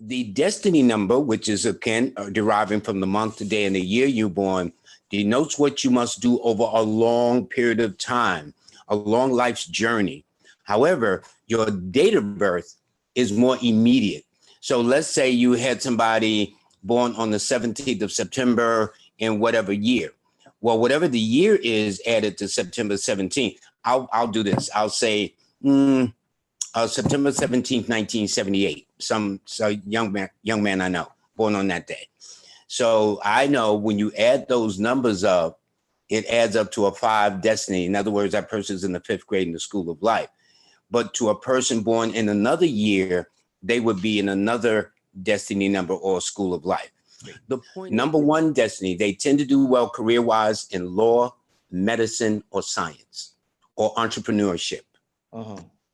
The destiny number, which is again deriving from the month, the day, and the year you're born, denotes what you must do over a long period of time, a long life's journey. However, your date of birth is more immediate. So let's say you had somebody born on the 17th of September in whatever year. Well, whatever the year is added to September 17th, I'll do this. I'll say September 17th, 1978. Some young man I know, born on that day. So I know when you add those numbers up, it adds up to a 5 destiny. In other words, that person's in the 5th grade in the school of life. But to a person born in another year, they would be in another destiny number or school of life. The point, number 1 destiny, they tend to do well career-wise in law, medicine, or science, or entrepreneurship.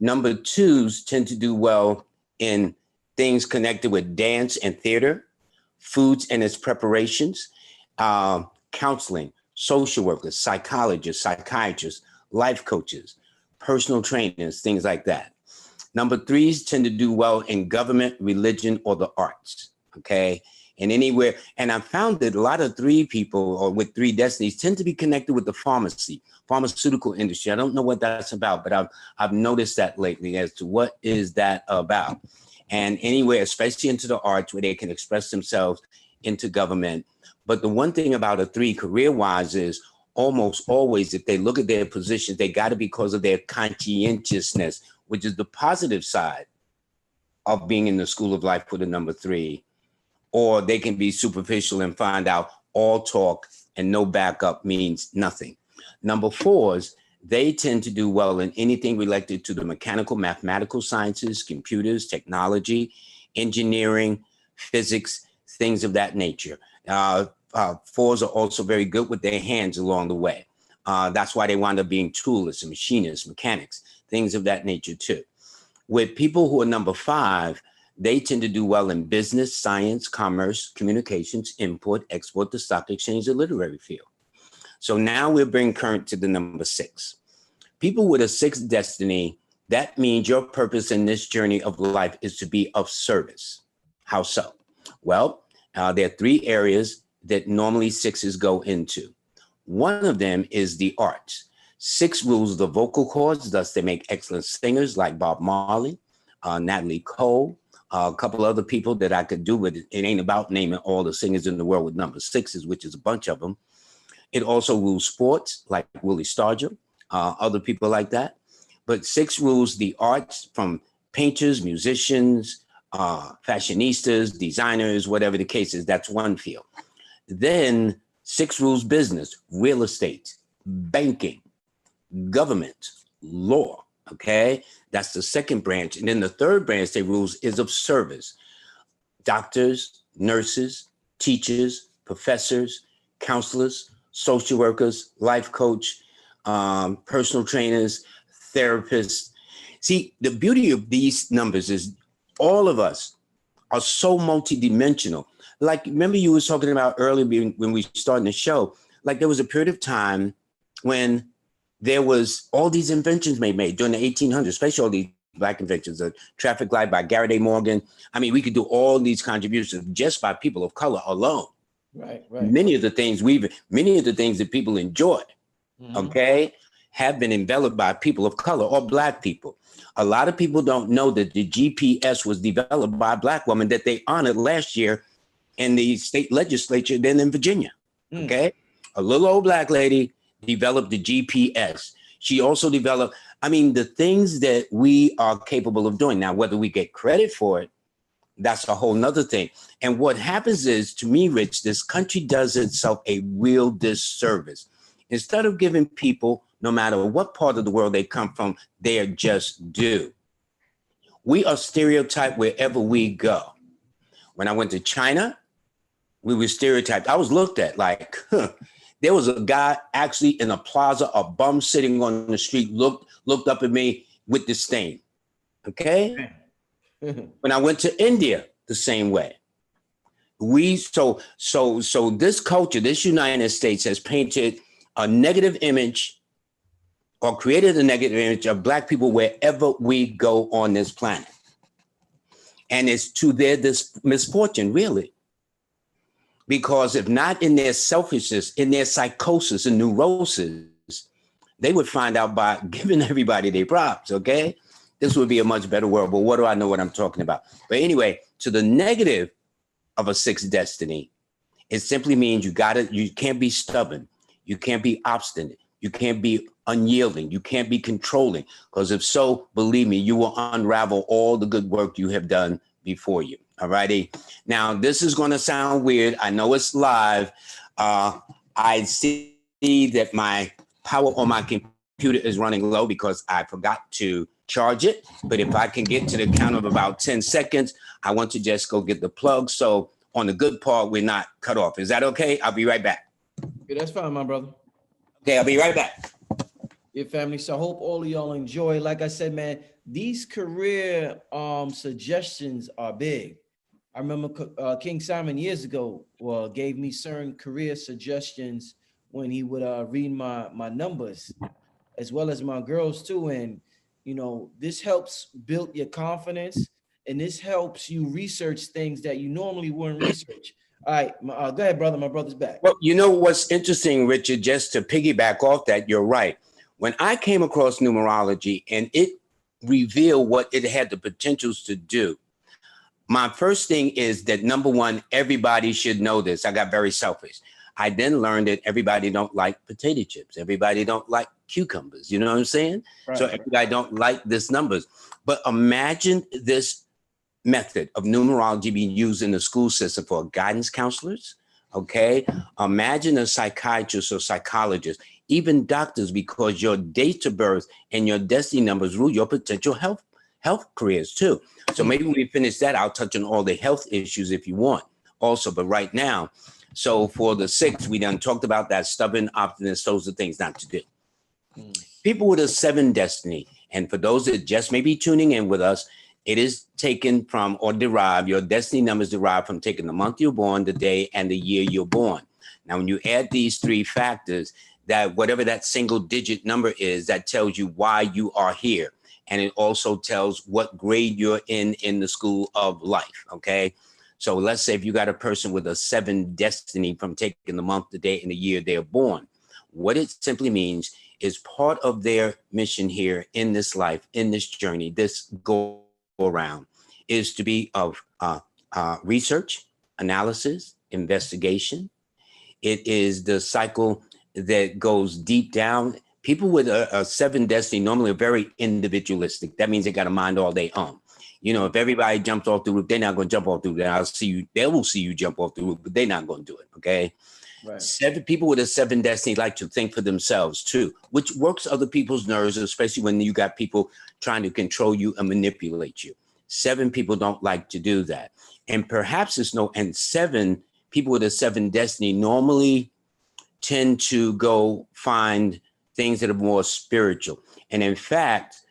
Number 2s tend to do well in things connected with dance and theater, foods and its preparations, counseling, social workers, psychologists, psychiatrists, life coaches, personal trainers, things like that. Number 3s tend to do well in government, religion, or the arts, okay? And anywhere, and I found that a lot of 3 people or with 3 destinies tend to be connected with the pharmaceutical industry. I don't know what that's about, but I've noticed that lately as to what is that about. And anywhere, especially into the arts where they can express themselves, into government. But the one thing about a 3 career-wise is almost always, if they look at their positions, they got to be because of their conscientiousness, which is the positive side of being in the school of life with a number 3. Or they can be superficial and find out all talk and no backup means nothing. Number 4s, they tend to do well in anything related to the mechanical, mathematical sciences, computers, technology, engineering, physics, things of that nature. 4s are also very good with their hands along the way. That's why they wind up being toolists and machinists, mechanics, things of that nature too. With people who are number 5, they tend to do well in business, science, commerce, communications, import, export, the stock exchange, the literary field. So now we're bringing current to the number 6. People with a 6 destiny, that means your purpose in this journey of life is to be of service. How so? Well, there are 3 areas that normally 6s go into. One of them is the arts. 6 rules the vocal cords, thus they make excellent singers like Bob Marley, Natalie Cole, a couple other people that I could do with it. It ain't about naming all the singers in the world with number 6s, which is a bunch of them. It also rules sports like Willie Stargell, other people like that. But 6 rules the arts from painters, musicians, fashionistas, designers, whatever the case is, that's one field. Then 6 rules business, real estate, banking, government, law, okay? That's the second branch. And then the third branch they rules is of service. Doctors, nurses, teachers, professors, counselors, social workers, life coach, personal trainers, therapists. See, the beauty of these numbers is all of us are so multidimensional. Like, remember you was talking about earlier when we started the show, like there was a period of time when there was all these inventions made during the 1800s, especially all these Black inventions, the traffic light by Garrett A. Morgan. I mean, we could do all these contributions just by people of color alone. Right. Many of the things that people enjoy, okay, have been developed by people of color or Black people. A lot of people don't know that the GPS was developed by a Black woman that they honored last year in the state legislature then in Virginia, okay? A little old Black lady developed the GPS. She also developed, I mean, the things that we are capable of doing. Now, whether we get credit for it, that's a whole nother thing. And what happens is, to me, Rich, this country does itself a real disservice. Instead of giving people, no matter what part of the world they come from, their just due. We are stereotyped wherever we go. When I went to China, we were stereotyped. I was looked at like, there was a guy actually in a plaza, a bum sitting on the street, looked up at me with disdain. Okay. When I went to India, the same way. So this culture, this United States has painted a negative image or created a negative image of Black people wherever we go on this planet. And it's to their misfortune, really. Because if not in their selfishness, in their psychosis and neurosis, they would find out by giving everybody their props, okay? This would be a much better world, but what do I know what I'm talking about? But anyway, to the negative of a sixth destiny, it simply means you can't be stubborn. You can't be obstinate. You can't be unyielding. You can't be controlling. Because if so, believe me, you will unravel all the good work you have done before you. All righty. Now, this is going to sound weird. I know it's live. I see that my power on my computer is running low because I forgot to charge it. But if I can get to the count of about 10 seconds, I want to just go get the plug. So on the good part, we're not cut off. Is that okay? I'll be right back. Yeah, that's fine, my brother. Okay, I'll be right back. Your family. So I hope all of y'all enjoy. Like I said, man, these career suggestions are big. I remember King Simon years ago gave me certain career suggestions when he would read my numbers as well as my girls too. And, you know, this helps build your confidence and this helps you research things that you normally wouldn't research. All right, go ahead, brother. My brother's back. Well, you know what's interesting, Richard, just to piggyback off that, you're right. When I came across numerology and it revealed what it had the potentials to do, my first thing is that, number one, everybody should know this. I got very selfish. I then learned that everybody don't like potato chips. Everybody don't like cucumbers. You know what I'm saying? Right. So everybody don't like this numbers. But imagine this method of numerology being used in the school system for guidance counselors. Okay. Imagine a psychiatrist or psychologist, even doctors, because your date of birth and your destiny numbers rule your potential health careers too. So maybe when we finish that, I'll touch on all the health issues if you want also. But right now, so for the sixth, we done talked about that stubborn, obstinate, those are things not to do. People with a 7 destiny. And for those that just may be tuning in with us, it is taken from or derived, your destiny numbers derived from taking the month you're born, the day, and the year you're born. Now, when you add these 3 factors, that whatever that single digit number is, that tells you why you are here. And it also tells what grade you're in the school of life, okay? So let's say if you got a person with a 7 destiny from taking the month, the day, and the year they're born, what it simply means is part of their mission here in this life, in this journey, this go around, is to be of research, analysis, investigation. It is the cycle that goes deep down. People with a 7 destiny normally are very individualistic. That means they got a mind all they own. You know, if everybody jumps off the roof, they're not going to jump off the roof. They will see you jump off the roof, but they're not going to do it. Okay. Right. 7 people with a 7 destiny like to think for themselves too, which works other people's nerves, especially when you got people trying to control you and manipulate you. 7 people don't like to do that. And perhaps and 7 people with a 7 destiny normally tend to go find things that are more spiritual. And in fact,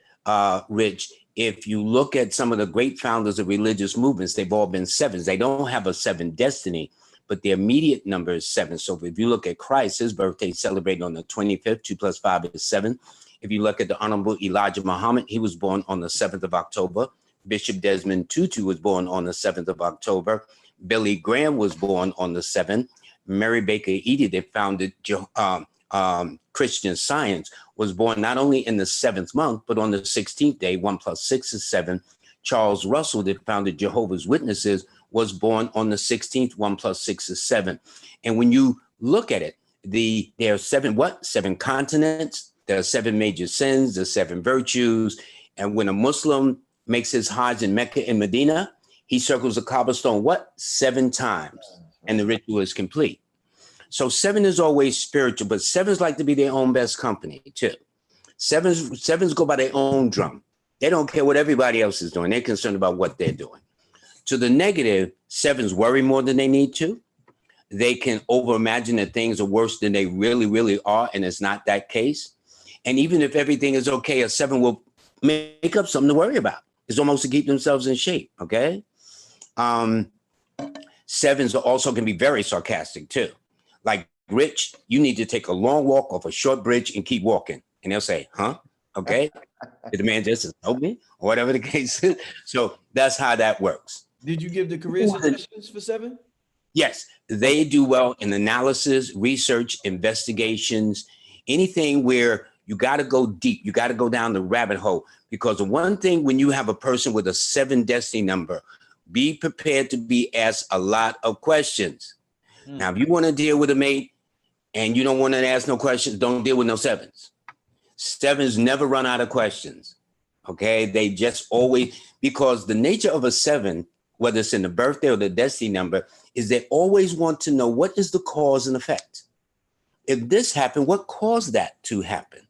Rich, if you look at some of the great founders of religious movements, they've all been 7s. They don't have a 7 destiny, but their immediate number is 7. So if you look at Christ, his birthday is celebrated on the 25th, 2 + 5 is 7. If you look at the Honorable Elijah Muhammad, he was born on the 7th of October. Bishop Desmond Tutu was born on the 7th of October. Billy Graham was born on the 7th. Mary Baker Eddy, that founded Christian Science, was born not only in the 7th month, but on the 16th day. 1 + 6 is 7. Charles Russell, that founded Jehovah's Witnesses, was born on the 16th. 1 + 6 is 7. And when you look at it, there are 7 continents. There are 7 major sins. There are 7 virtues. And when a Muslim makes his Hajj in Mecca and Medina, he circles the cobblestone 7 times, and the ritual is complete. So 7 is always spiritual, but 7s like to be their own best company too. 7s go by their own drum. They don't care what everybody else is doing. They're concerned about what they're doing. To the negative, 7s worry more than they need to. They can overimagine that things are worse than they really, really are, and it's not that case. And even if everything is okay, a 7 will make up something to worry about. It's almost to keep themselves in shape, okay? 7s are also can be very sarcastic too. Like, Rich, you need to take a long walk off a short bridge and keep walking. And they'll say, huh? Okay. Did the man just know me? Or whatever the case is. So that's how that works. Did you give the career suggestions for 7? Yes, they do well in analysis, research, investigations, anything where you got to go deep. You got to go down the rabbit hole. Because the one thing when you have a person with a 7 destiny number, be prepared to be asked a lot of questions. Now, if you want to deal with a mate and you don't want to ask no questions, don't deal with no 7s. 7s never run out of questions. Okay, they just always, because the nature of a 7, whether it's in the birthday or the destiny number, is they always want to know what is the cause and effect. If this happened, what caused that to happen?